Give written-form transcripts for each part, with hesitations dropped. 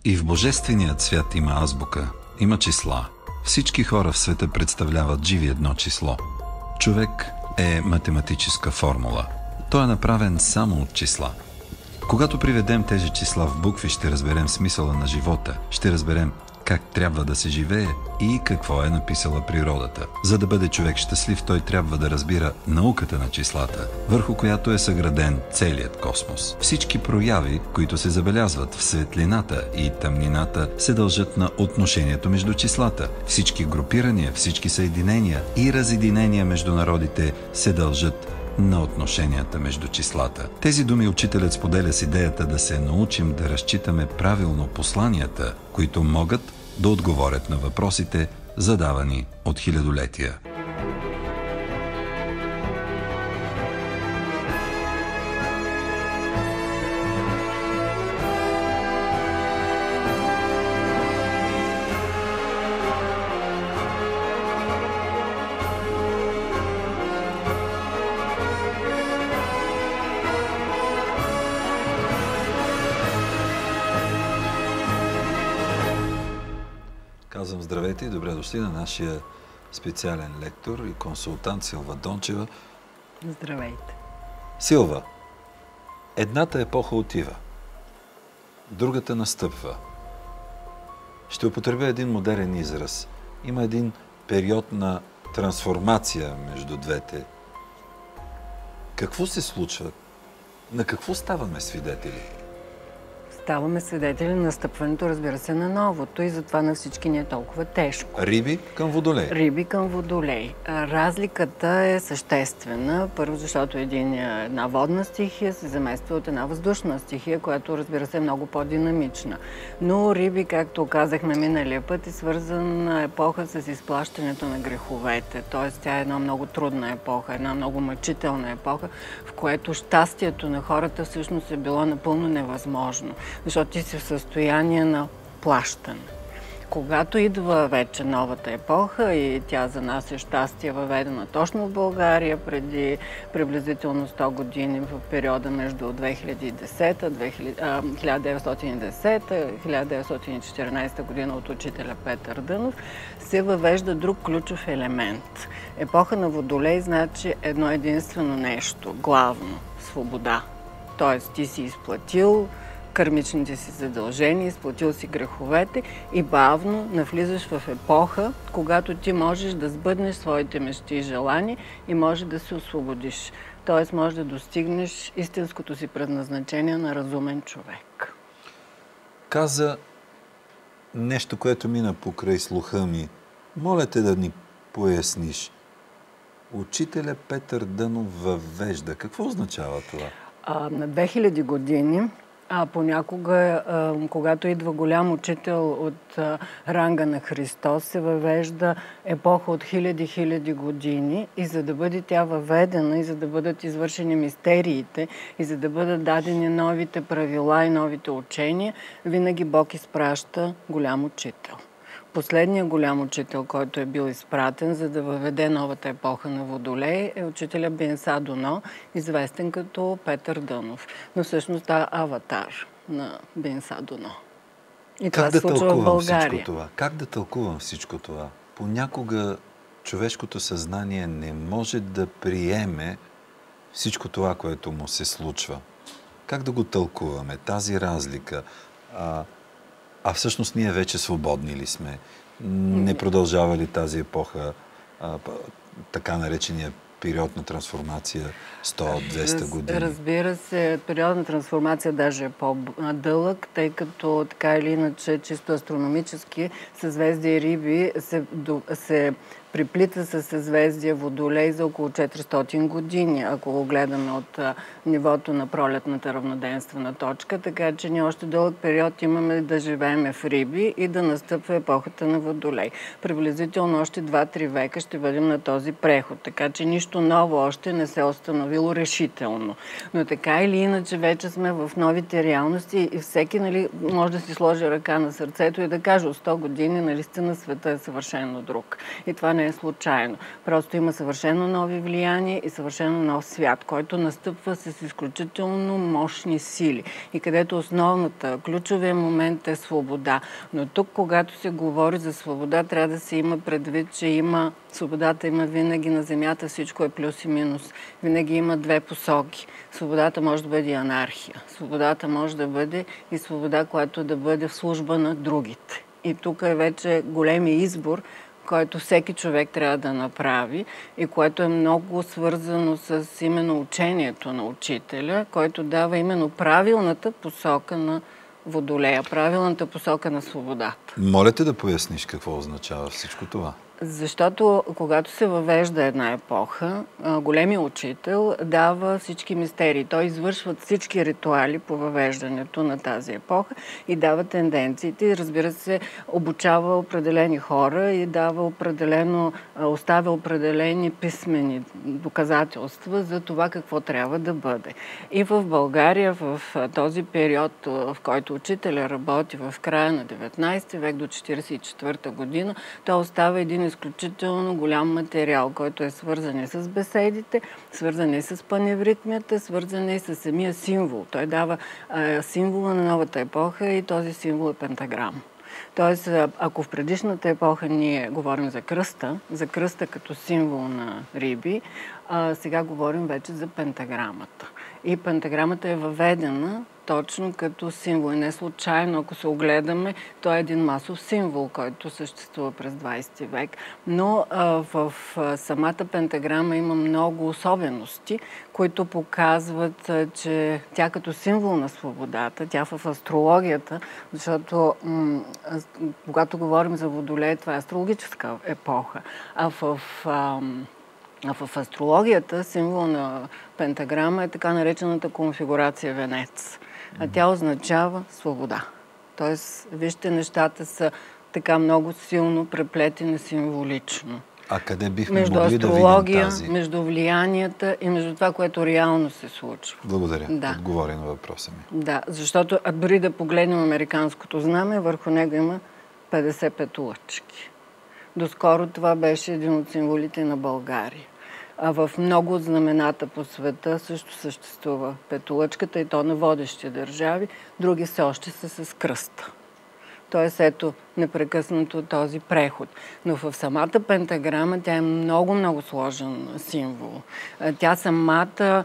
И в божественият свят има азбука, има числа. Всички хора в света представляват живи едно число. Човек е математическа формула. Той е направен само от числа. Когато приведем тези числа в букви, ще разберем смисъла на живота, ще разберем как трябва да се живее и какво е написала природата. За да бъде човек щастлив, той трябва да разбира науката на числата, върху която е съграден целият космос. Всички прояви, които се забелязват в светлината и тъмнината, се дължат на отношението между числата. Всички групирания, всички съединения и разединения между народите се дължат на отношенията между числата. Тези думи учителят споделя с идеята да се научим да разчитаме правилно посланията, които могат да отговорят на въпросите, задавани от хилядолетия. Казвам здравейте и добре дошли на нашия специален лектор и консултант Силва Дончева. Здравейте. Силва, едната епоха отива, другата настъпва. Ще употребя един модерен израз. Има един период на трансформация между двете. Какво се случва? На какво ставаме свидетели? Ставаме свидетели на настъпването, разбира се, на новото и затова на всички ни е толкова тежко. Риби към водолей. Риби към водолей. Разликата е съществена. Първо, защото една водна стихия се замества от една въздушна стихия, която, разбира се, е много по-динамична. Но риби, както казахме миналия път, е свързана епоха с изплащането на греховете. Тоест, тя е една много трудна епоха, една много мъчителна епоха, в което щастието на хората всъщност е било напълно невъзможно. Защото ти си в състояние на плащане. Когато идва вече новата епоха и тя за нас е щастие въведена точно в България преди приблизително 100 години в периода между 1910-1914 година от учителя Петър Дънов, се въвежда друг ключов елемент. Епоха на Водолей значи едно единствено нещо, главно – свобода. Тоест ти си изплатил кърмичните си задължения, изплатил си греховете и бавно навлизаш в епоха, когато ти можеш да сбъднеш своите мечти и желания и можеш да се освободиш. Т.е. можеш да достигнеш истинското си предназначение на разумен човек. Каза нещо, което мина покрай слуха ми. Моля те да ни поясниш. Учителя Петър Дънов въвежда. Какво означава това? На 2000 години понякога, когато идва голям учител от ранга на Христос, се въвежда епоха от хиляди години и за да бъде тя въведена и за да бъдат извършени мистериите и за да бъдат дадени новите правила и новите учения, винаги Бог изпраща голям учител. Последният голям учител, който е бил изпратен, за да въведе новата епоха на Водолей, е учителя Бенса Доно, известен като Петър Дънов. Но всъщност това е аватар на Бенса Доно. И това се случва в България. Как да тълкувам всичко това? Понякога човешкото съзнание не може да приеме всичко това, което му се случва. Как да го тълкуваме? Тази разлика. А всъщност ние вече свободни ли сме? Не продължава ли тази епоха, така наречения период на трансформация 100-200 години? Разбира се, период на трансформация даже е по-дълъг, тъй като така или иначе чисто астрономически съзвездие Риби се приплита със съзвездие Водолей за около 400 години, ако го гледаме от нивото на пролетната равноденствена точка, така че ние още дълъг период имаме да живеем в Риби и да настъпва епохата на Водолей. Приблизително още 2-3 века ще бъдем на този преход, така че нищо ново още не се е установило решително. Но така или иначе вече сме в новите реалности и всеки може да си сложи ръка на сърцето и да каже от 100 години наистина света е съвършено друг. И това не е случайно. Просто има съвършено нови влияния и съвършено нов свят, който настъпва с изключително мощни сили и където основната, ключовия момент е свобода. Но тук, когато се говори за свобода, трябва да се има предвид, че свободата има винаги на земята, всичко е плюс и минус. Винаги има две посоки. Свободата може да бъде и анархия. Свободата може да бъде и свобода, която да бъде в служба на другите. И тук е вече големи избор, който всеки човек трябва да направи и което е много свързано с именно учението на учителя, който дава именно правилната посока на Водолея, правилната посока на свободата. Моля те да поясниш какво означава всичко това. Защото когато се въвежда една епоха, големият учител дава всички мистерии. Той извършва всички ритуали по въвеждането на тази епоха и дава тенденциите. И разбира се, обучава определени хора и оставя определени писмени доказателства за това какво трябва да бъде. И в България, в този период, в който учителя работи в края на 19 век до 1944 година, той остава един изключително голям материал, който е свързан и с беседите, свързан и с паневритмията, свързан и с самия символ. Той дава символа на новата епоха и този символ е пентаграм. Тоест, ако в предишната епоха ние говорим за кръста като символ на Риби, сега говорим вече за пентаграмата. И пентаграмата е въведена точно като символ. И не случайно, ако се огледаме, той е един масов символ, който съществува през 20 век. Но в самата пентаграма има много особености, които показват, че тя като символ на свободата, тя в астрологията, защото когато говорим за Водолей, това е астрологическа епоха, а в астрологията символ на пентаграма е така наречената конфигурация Венец. А тя означава свобода. Тоест, вижте, нещата са така много силно преплетени символично. А къде бихме между могли да видим тази? Между влиянията и между това, което реално се случва. Благодаря. Да. Отговори на въпроса ми. Да, защото дори да погледнем американското знаме, върху него има 50 петолъчки. Доскоро това беше един от символите на България. А в много от знамената по света също съществува петолъчката и то на водещи държави. Други все още са с кръста. Тоест, ето, непрекъснато този преход. Но в самата пентаграма тя е много сложен символ. Тя самата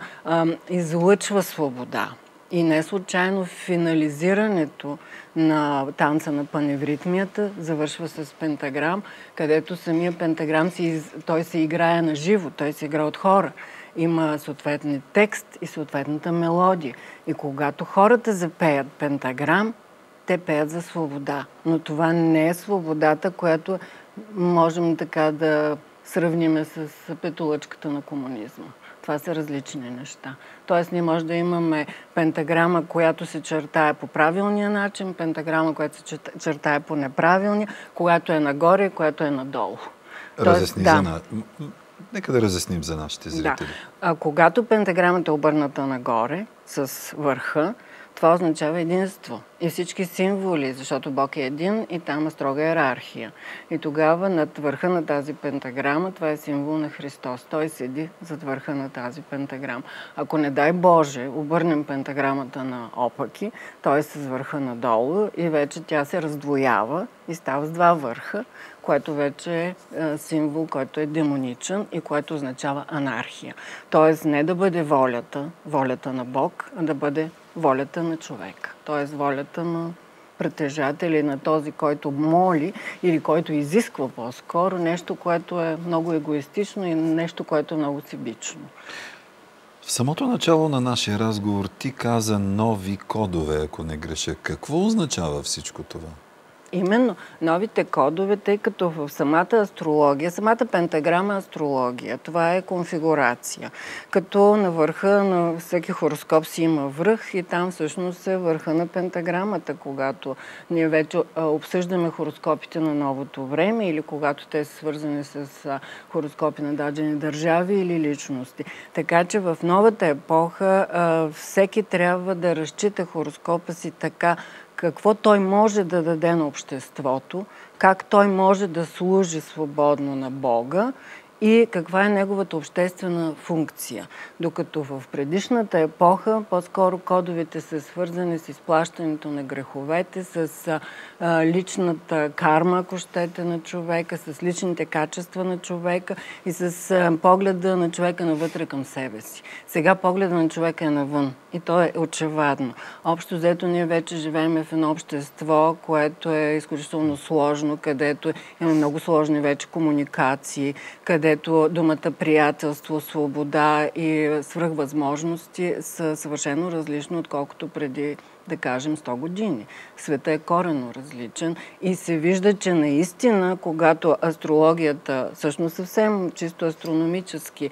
излъчва свобода. И не случайно финализирането на танца на паневритмията завършва с пентаграм, където самия пентаграм той се играе на живо, той се играе от хора. Има съответния текст и съответната мелодия. И когато хората запеят пентаграм, те пеят за свобода. Но това не е свободата, която можем така да сравним с петолъчката на комунизма. Това са различни неща. Тоест, ние може да имаме пентаграма, която се чертае по правилния начин, пентаграма, която се чертае по неправилния, която е нагоре, която е надолу. Нека да разясним за нашите зрители. Да. Когато пентаграмата е обърната нагоре с върха, това означава единство. И всички символи, защото Бог е един и там е строга иерархия. И тогава над върха на тази пентаграма, това е символ на Христос. Той седи зад върха на тази пентаграма. Ако не дай Боже, обърнем пентаграмата на опаки, той е с върха надолу и вече тя се раздвоява и става с два върха, което вече е символ, който е демоничен и което означава анархия. Тоест не да бъде волята на Бог, а да бъде волята на човека. Т.е. волята на притежатели, на този, който моли или който изисква по-скоро нещо, което е много егоистично и нещо, което е много себично. В самото начало на нашия разговор ти каза нови кодове, ако не греша. Какво означава всичко това? Именно новите кодове, тъй като в самата астрология, самата пентаграма е астрология. Това е конфигурация. Като на върха на всеки хороскоп си има връх и там всъщност е върха на пентаграмата, когато ние вече обсъждаме хороскопите на новото време или когато те са свързани с хороскопи на дадени държави или личности. Така че в новата епоха всеки трябва да разчита хороскопа си така, какво той може да даде на обществото, как той може да служи свободно на Бога и каква е неговата обществена функция. Докато в предишната епоха по-скоро кодовете са свързани с изплащането на греховете, с личната карма, ако щете, на човека, с личните качества на човека и с погледа на човека навътре към себе си. Сега погледа на човека е навън и то е очевадно. Общо взето ние вече живеем в едно общество, което е изключително сложно, където има много сложни вече комуникации, където думата приятелство, свобода и свръхвъзможности са съвършено различни, отколкото преди, да кажем, 100 години. Света е коренно различен и се вижда, че наистина, когато астрологията, всъщност съвсем чисто астрономически,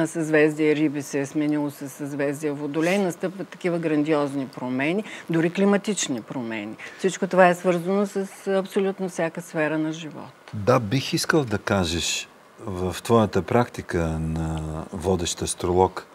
съзвездие Риби се е сменило с съзвездие Водолей, настъпват такива грандиозни промени, дори климатични промени. Всичко това е свързано с абсолютно всяка сфера на живота. Да, бих искал да кажеш в твоята практика на водещ астролог,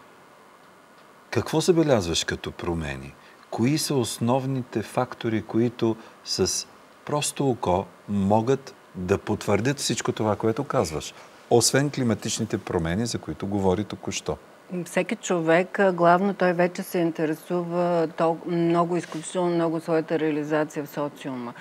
какво забелязваш като промени? Кои са основните фактори, които с просто око могат да потвърдят всичко това, което казваш? Освен климатичните промени, за които говори току-що. Всеки човек, главно той вече се интересува много, изключително много своята реализация в социума.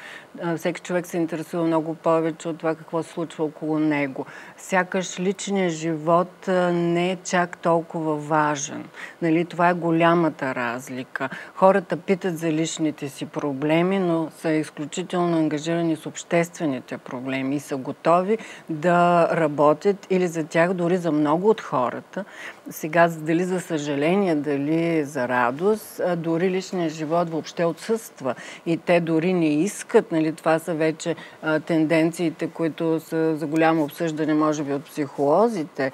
Всеки човек се интересува много повече от това какво се случва около него. Сякаш личният живот не е чак толкова важен. Нали? Това е голямата разлика. Хората питат за личните си проблеми, но са изключително ангажирани с обществените проблеми и са готови да работят или за тях, дори за много от хората. Сега, дали за съжаление, дали за радост, дори личният живот въобще отсъства. И те дори не искат, нали, това са вече тенденциите, които са за голямо обсъждане, може би, от психолозите.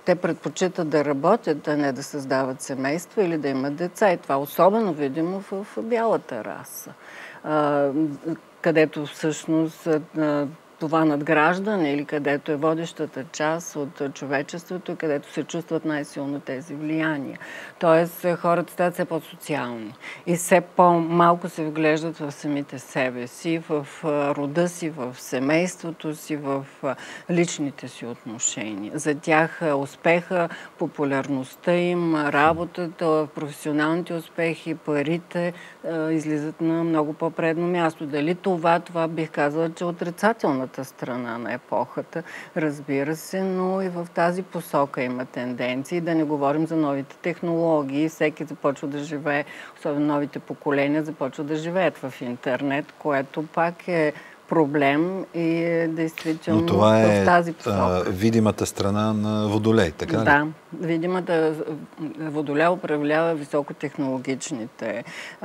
Те предпочитат да работят, а не да създават семейства или да имат деца. И това особено видимо в бялата раса, където всъщност това надграждане или където е водещата част от човечеството, където се чувстват най-силно тези влияния. Тоест, хората стават все по-социални и все по-малко се вглеждат в самите себе си, в рода си, в семейството си, в личните си отношения. За тях успеха, популярността им, работата, професионалните успехи, парите излизат на много по-предно място. Дали това бих казала, че отрицателната страна на епохата, разбира се, но и в тази посока има тенденции. Да не говорим за новите технологии. Всеки започва да живее, особено новите поколения, започва да живеят в интернет, което пак е проблем и е действително но това е в тази посока. Видимата страна на Водолей, така ли? Да. Видимата Водолей управлява високотехнологичните.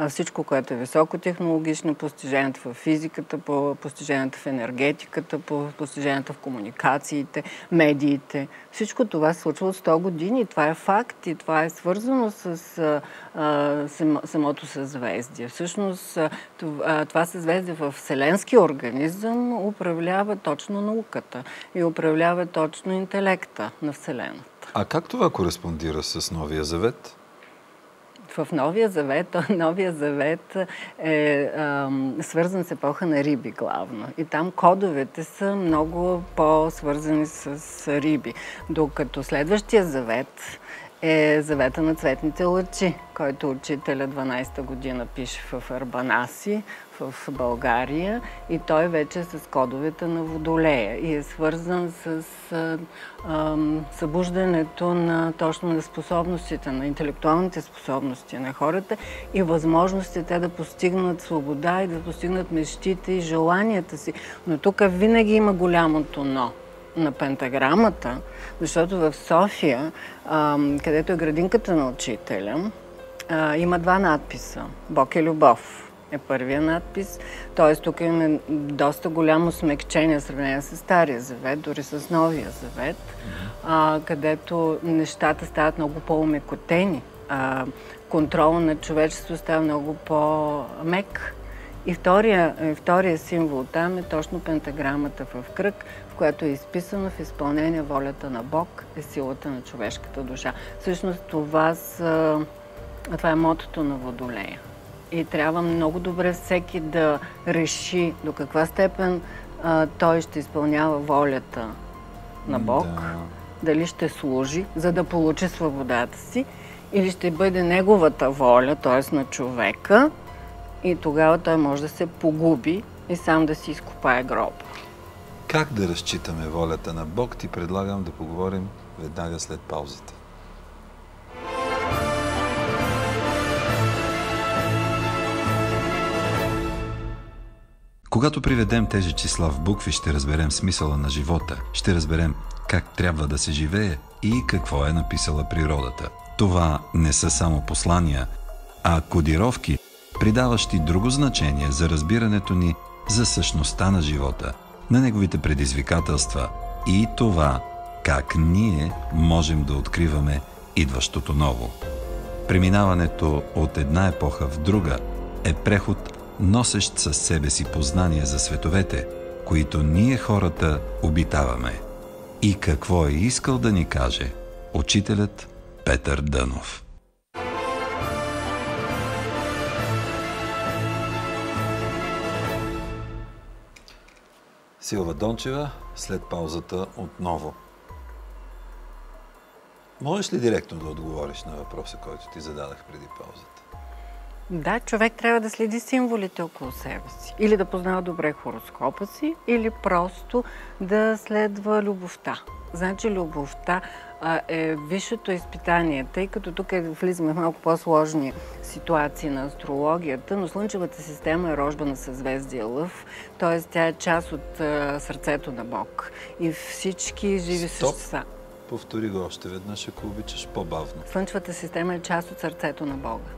Всичко, което е високотехнологично, постиженията в физиката, постиженията в енергетиката, постиженията в комуникациите, медиите. Всичко това се случва от 100 години. Това е факт и това е свързано с самото съзвездие. Всъщност това съзвездие в вселенския организъм управлява точно науката и управлява точно интелекта на Вселената. А как това кореспондира с Новия Завет? В Новия Завет е свързан с епоха на Риби главно. И там кодовете са много по-свързани с Риби. Докато следващия завет е завета на цветните лъчи, който учителя 12-та година пише в Арбанаси, в България, и той вече е с кодовете на Водолея и е свързан с събуждането точно на способностите, на интелектуалните способности на хората и възможностите да постигнат свобода и да постигнат мечтите и желанията си. Но тук винаги има голямото но на пентаграмата, защото в София, където е градинката на учителя, има два надписа. Бог е любов е първия надпис. Т.е. тук има доста голямо смекчение в сравнение с Стария Завет, дори с Новия Завет, където нещата стават много по-умекотени. Контрол на човечеството става много по-мек. И втория символ там е точно пентаграмата в кръг, в която е изписано: в изпълнение волята на Бог е силата на човешката душа. Всъщност това е мотото на Водолея. И трябва много добре всеки да реши до каква степен той ще изпълнява волята на Бог, дали ще служи, за да получи свободата си, или ще бъде неговата воля, т.е. на човека, и тогава той може да се погуби и сам да си изкопае гроб. Как да разчитаме волята на Бог, ти предлагам да поговорим веднага след паузата. Когато приведем тези числа в букви, ще разберем смисъла на живота, ще разберем как трябва да се живее и какво е написала природата. Това не са само послания, а кодировки, придаващи друго значение за разбирането ни за същността на живота, на неговите предизвикателства и това как ние можем да откриваме идващото ново. Преминаването от една епоха в друга е преход, носещ със себе си познание за световете, които ние хората обитаваме. И какво е искал да ни каже учителят Петър Дънов. Силва Дончева, след паузата отново. Можеш ли директно да отговориш на въпроса, който ти зададах преди паузата? Да, човек трябва да следи символите около себе си. Или да познава добре хороскопа си, или просто да следва любовта. Значи любовта е висшето изпитание, тъй като тук влизаме в малко по-сложни ситуации на астрологията, но Слънчевата система е рожба на съзвездие Лъв, т.е. тя е част от сърцето на Бог. И всички живи същества. Повтори го още веднъж, ако обичаш по-бавно. Слънчевата система е част от сърцето на Бога.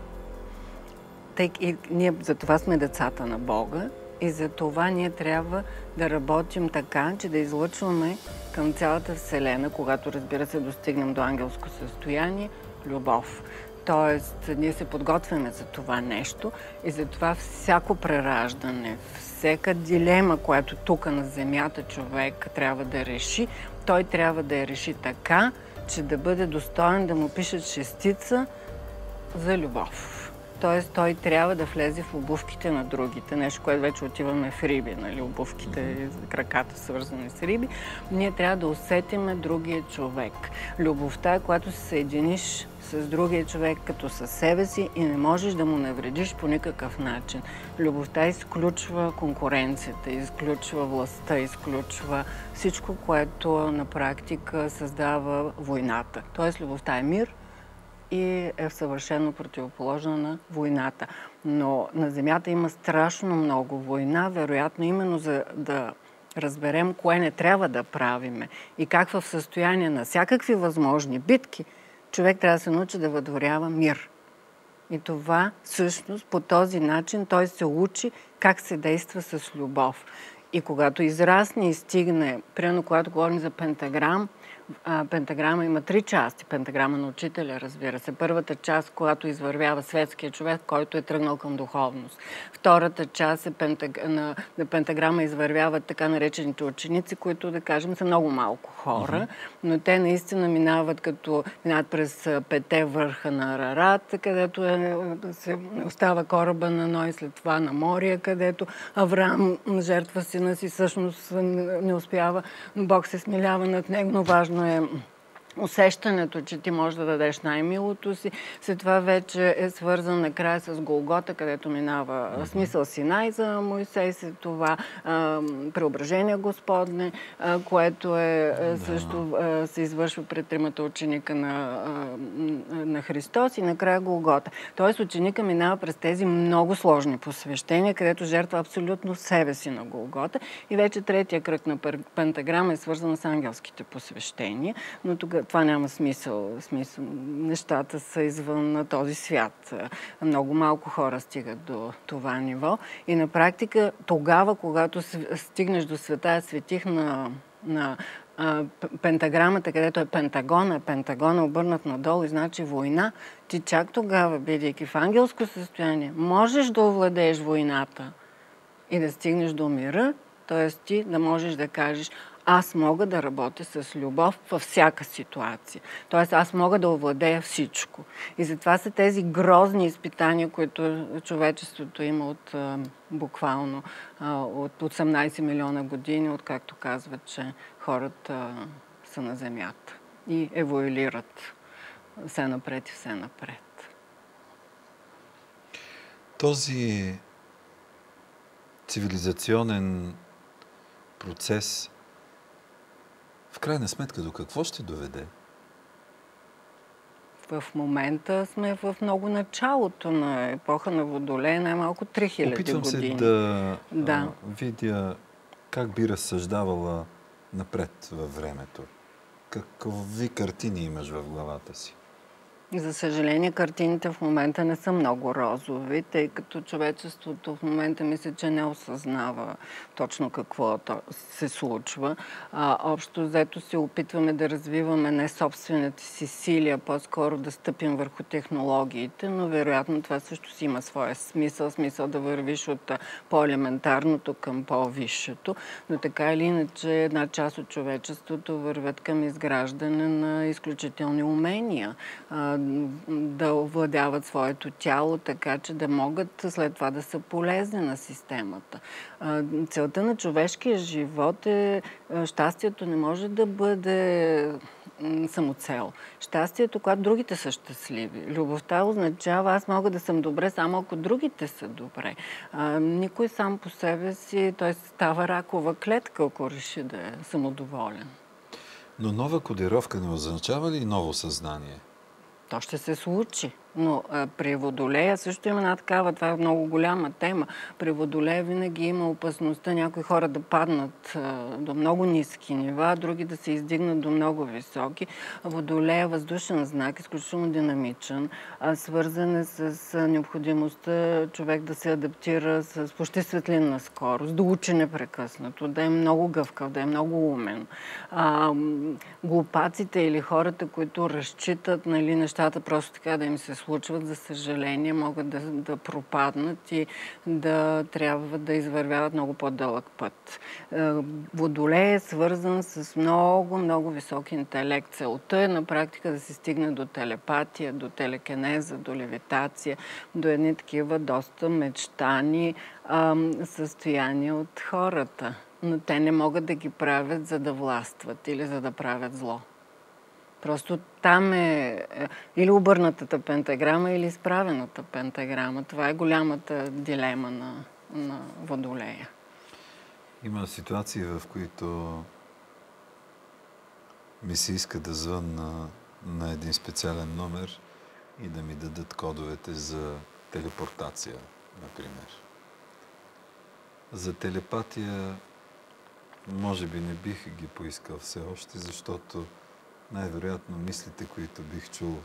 И ние за това сме децата на Бога и за това ние трябва да работим така, че да излъчваме към цялата Вселена, когато, разбира се, достигнем до ангелско състояние, любов. Тоест, ние се подготвяме за това нещо и за това всяко прераждане, всяка дилема, която тук на Земята човек трябва да реши, той трябва да я реши така, че да бъде достоен да му пишат шестица за любов. Тоест, той трябва да влезе в обувките на другите. Нещо, което вече отиваме в риби, нали? Обувките, краката свързани с риби. Ние трябва да усетиме другия човек. Любовта е, когато се съединиш с другия човек като със себе си и не можеш да му навредиш по никакъв начин. Любовта изключва конкуренцията, изключва властта, изключва всичко, което на практика създава войната. Тоест, любовта е мир, и е съвършено противоположна на войната. Но на Земята има страшно много война, вероятно именно за да разберем кое не трябва да правиме и как в състояние на всякакви възможни битки човек трябва да се научи да въдворява мир. И това всъщност по този начин той се учи как се действа с любов. И когато израсне и стигне, примерно когато говорим за пентаграм, пентаграма има 3 части. Пентаграма на учителя, разбира се. Първата част, когато извървява светския човек, който е тръгнал към духовност. Втората част е на пентаграма извървяват така наречените ученици, които, да кажем, са много малко хора, но те наистина минават през 5 върха на Арарат, където се остава кораба на Ной, след това на Мория, където Авраам жертва сина си, всъщност не успява, но Бог се смилява над него, но важно е усещането, че ти можеш да дадеш най-милото си. След това вече е свързан накрая с Голгота, където минава смисъл Синай за Моисей, след това преображение Господне, което също се извършва пред 3 ученика на Христос и накрая Голгота. Тоест ученика минава през тези много сложни посвещения, където жертва абсолютно себе си на Голгота и вече 3-тия кръг на пентаграма е свързан с ангелските посвещения, но тогава това няма смисъл. Нещата са извън на този свят. Много малко хора стигат до това ниво. И на практика тогава, когато стигнеш до света, светих на пентаграмата, където е пентагона обърнат надолу и значи война, ти чак тогава, бидейки в ангелско състояние, можеш да овладееш войната и да стигнеш до мира, т.е. ти да можеш да кажеш: аз мога да работя с любов във всяка ситуация. Тоест, аз мога да овладея всичко. И затова са тези грозни изпитания, които човечеството има от буквално от 18 милиона години, откакто казват, че хората са на Земята и еволюират все напред и все напред. Този цивилизационен процес в крайна сметка до какво ще доведе? В момента сме в много началото на епоха на Водолей, най-малко 3000 години. Опитвам се да видя как би разсъждавала напред във времето. Какви картини имаш в главата си? За съжаление, картините в момента не са много розови, тъй като човечеството в момента мисля, че не осъзнава точно какво се случва. Общо взето се опитваме да развиваме не собствените си сили, а по-скоро да стъпим върху технологиите, но вероятно това също си има своя смисъл да вървиш от по-елементарното към по-висшето, но така или иначе една част от човечеството вървят към изграждане на изключителни умения, да овладяват своето тяло, така че да могат след това да са полезни на системата. Целта на човешкия живот е, щастието не може да бъде самоцел. Щастието, когато другите са щастливи. Любовта означава, аз мога да съм добре, само ако другите са добре. Никой сам по себе си, той става ракова клетка, ако реши да е самодоволен. Но нова кодировка не означава ли ново съзнание? То ще се случи. Но при Водолея също има една такава, това е много голяма тема. При Водолея винаги има опасността някои хора да паднат до много ниски нива, други да се издигнат до много високи. Водолея е въздушен знак, изключително динамичен, свързан е с необходимостта човек да се адаптира с почти светлинна скорост, да учи непрекъснато, да е много гъвкав, да е много умен. Глупаците или хората, които разчитат нещата просто така да им се случват, за съжаление, могат да пропаднат и да трябва да извървяват много по-дълъг път. Водолей е свързан с много, много висок интелект. Целта е на практика да се стигне до телепатия, до телекинеза, до левитация, до едни такива доста мечтани състояния от хората. Но те не могат да ги правят, за да властват или за да правят зло. Просто там е или обърнатата пентаграма, или изправената пентаграма. Това е голямата дилема на Водолея. Има ситуации, в които ми се иска да звънна на един специален номер и да ми дадат кодовете за телепортация, например. За телепатия може би не бих ги поискал все още, защото най-вероятно мислите, които бих чул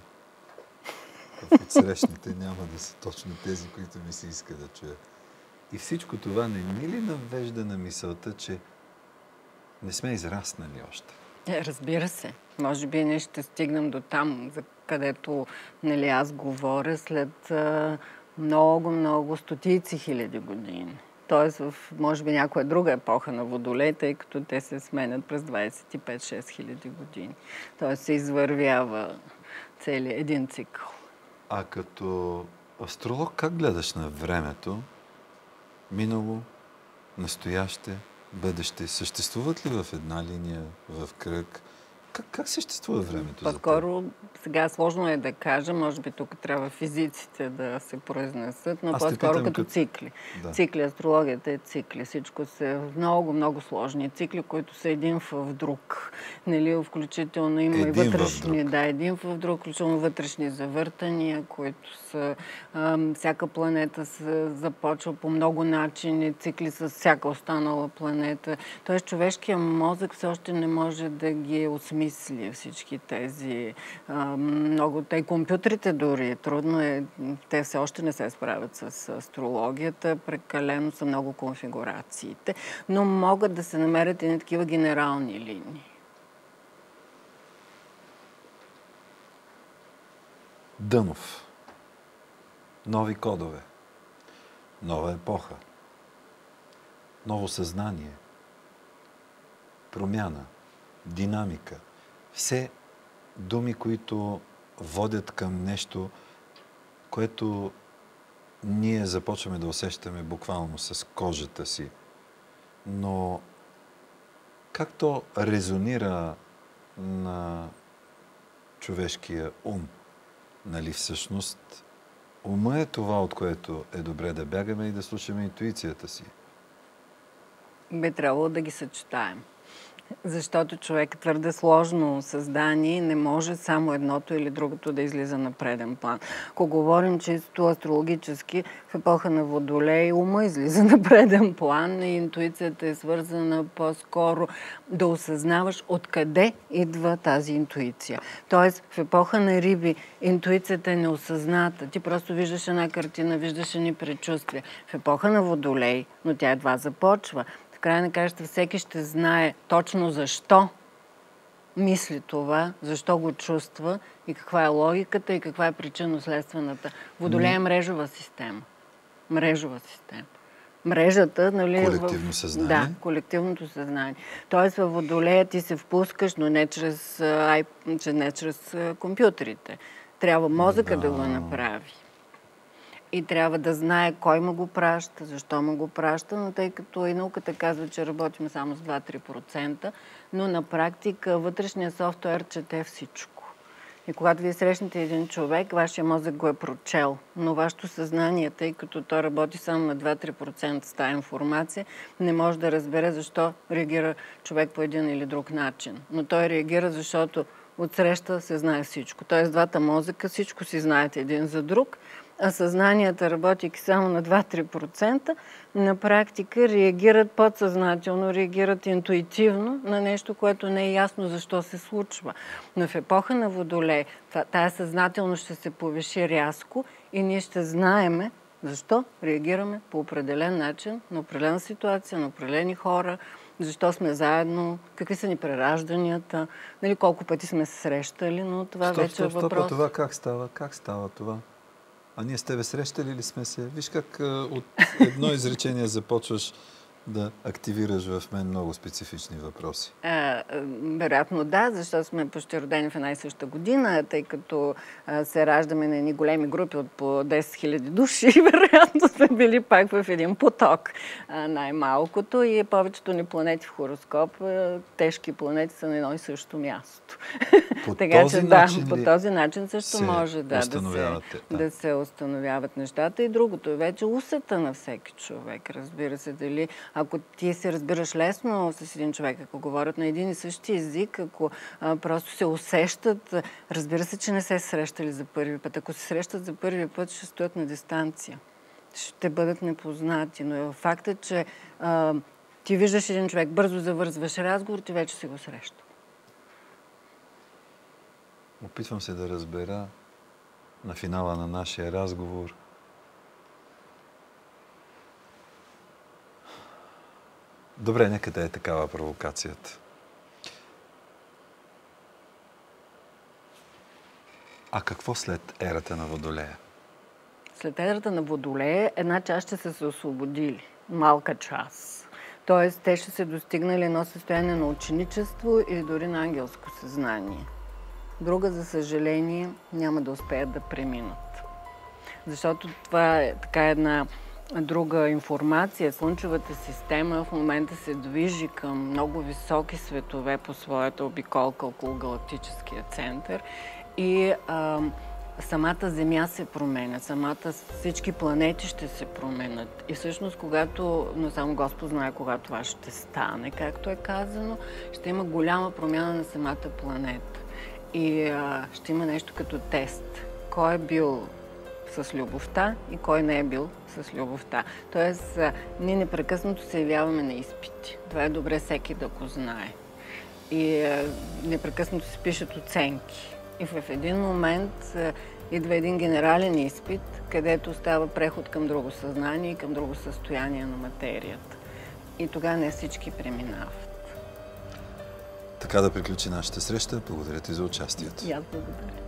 в отсрещните, няма да са точно тези, които ми се иска да чуя. И всичко това не ми ли навежда на мисълта, че не сме израснали още? Разбира се. Може би ние ще стигнем до там, за където аз говоря след много стотици хиляди години. Тоест в, може би, някоя друга епоха на Водолей, тъй като те се сменят през 25-6 хиляди години. Тоест се извървява целият един цикъл. А като астролог как гледаш на времето? Минало, настояще, бъдеще? Съществуват ли в една линия, в кръг? Как съществува времето за теб? По-скоро, сега сложно е да кажа, може би тук трябва физиците да се произнесат, но по-скоро като цикли. Да. Цикли, астрологията е цикли. Всичко са много сложни цикли, които са един в друг. Включително има и вътрешни. Да, един в друг, включително вътрешни завъртания, които са... всяка планета се започва по много начини, цикли с всяка останала планета. Тоест човешкият мозък все още не може да ги осмисли всички тези много... Те компютрите дори трудно е. Те все още не се справят с астрологията. Прекалено са много конфигурациите. Но могат да се намерят и такива генерални линии. Дънов. Нови кодове. Нова епоха. Ново съзнание. промяна, динамика. Все думи, които водят към нещо, което ние започваме да усещаме буквално с кожата си. Но как то резонира на човешкия ум? Нали всъщност ума е това, от което е добре да бягаме и да слушаме интуицията си. Би трябвало да ги съчетаем. Защото човек е твърде сложно създание, не може само едното или другото да излиза на преден план. Ако говорим чисто астрологически, в епоха на Водолей ума излиза на преден план и интуицията е свързана по-скоро да осъзнаваш откъде идва тази интуиция. Тоест, в епоха на Риби интуицията е неосъзната. Ти просто виждаш една картина, виждаш едни предчувствия. В епоха на Водолей, но тя едва започва. В края на краищата всеки ще знае точно защо мисли това, защо го чувства и каква е логиката и каква е причинно-следствената. Водолей е мрежова система. Мрежова система. Мрежата, нали... Колективно съзнание. Да, колективното съзнание. Тоест във Водолея ти се впускаш, но не чрез компютрите. Трябва мозъка да го направи. И трябва да знае кой му го праща, защо му го праща, но тъй като и науката казва, че работим само с 2-3%, но на практика вътрешният софтуер чете всичко. И когато вие срещнете един човек, вашия мозък го е прочел, но вашето съзнание, тъй като то работи само на 2-3% с тази информация, не може да разбере защо реагира човек по един или друг начин. Но той реагира, защото отсреща се знае всичко. Тоест двата мозъка всичко си знаете един за друг, а съзнанията, работейки само на 2-3%, на практика реагират подсъзнателно, реагират интуитивно на нещо, което не е ясно защо се случва. Но в епоха на Водолей тая съзнателност ще се повиши рязко и ние ще знаеме защо реагираме по определен начин на определена ситуация, на определени хора, защо сме заедно, какви са ни преражданията, нали, колко пъти сме се срещали, но това вече е въпрос. Стоп, това как става? Как става това? А ние с тебе срещали ли сме се? Виж как от едно изречение започваш да активираш в мен много специфични въпроси. Вероятно да, защото сме почти родени в една и съща година, тъй като се раждаме на едни големи групи от по 10 000 души и вероятно сме били пак в един поток най-малкото и повечето ни планети в хороскоп, тежки планети са на едно и също място. По този начин също може да се установяват нещата. И другото, вече усета на всеки човек, разбира се, дали ако ти се разбираш лесно с един човек, ако говорят на един и същи език, ако просто се усещат, разбира се, че не се срещали за първи път. Ако се срещат за първи път, ще стоят на дистанция. Ще бъдат непознати. Но е факта, че ти виждаш един човек, бързо завързваш разговор, ти вече си го среща. Опитвам се да разбера на финала на нашия разговор добре, нека да е такава провокацията. А какво след ерата на Водолея? След ерата на Водолея една част ще са се освободили. Малка част. Тоест, те ще се достигнали едно състояние на ученичество или дори на ангелско съзнание. Друга, за съжаление, няма да успеят да преминат. Защото това е така една друга информация. Слънчевата система в момента се движи към много високи светове по своята обиколка около галактическия център и самата Земя се променя, всички планети ще се променят. И всъщност, но само Господ знае кога това ще стане, както е казано, ще има голяма промяна на самата планета. И ще има нещо като тест. Кой е бил с любовта и кой не е бил с любовта. Тоест, ние непрекъснато се явяваме на изпити. Това е добре всеки да го знае. И непрекъснато се пишат оценки. И в един момент идва един генерален изпит, където става преход към друго съзнание и към друго състояние на материята. И тогава не всички преминават. Така да приключи нашата среща. Благодаря ти за участието. И аз благодаря.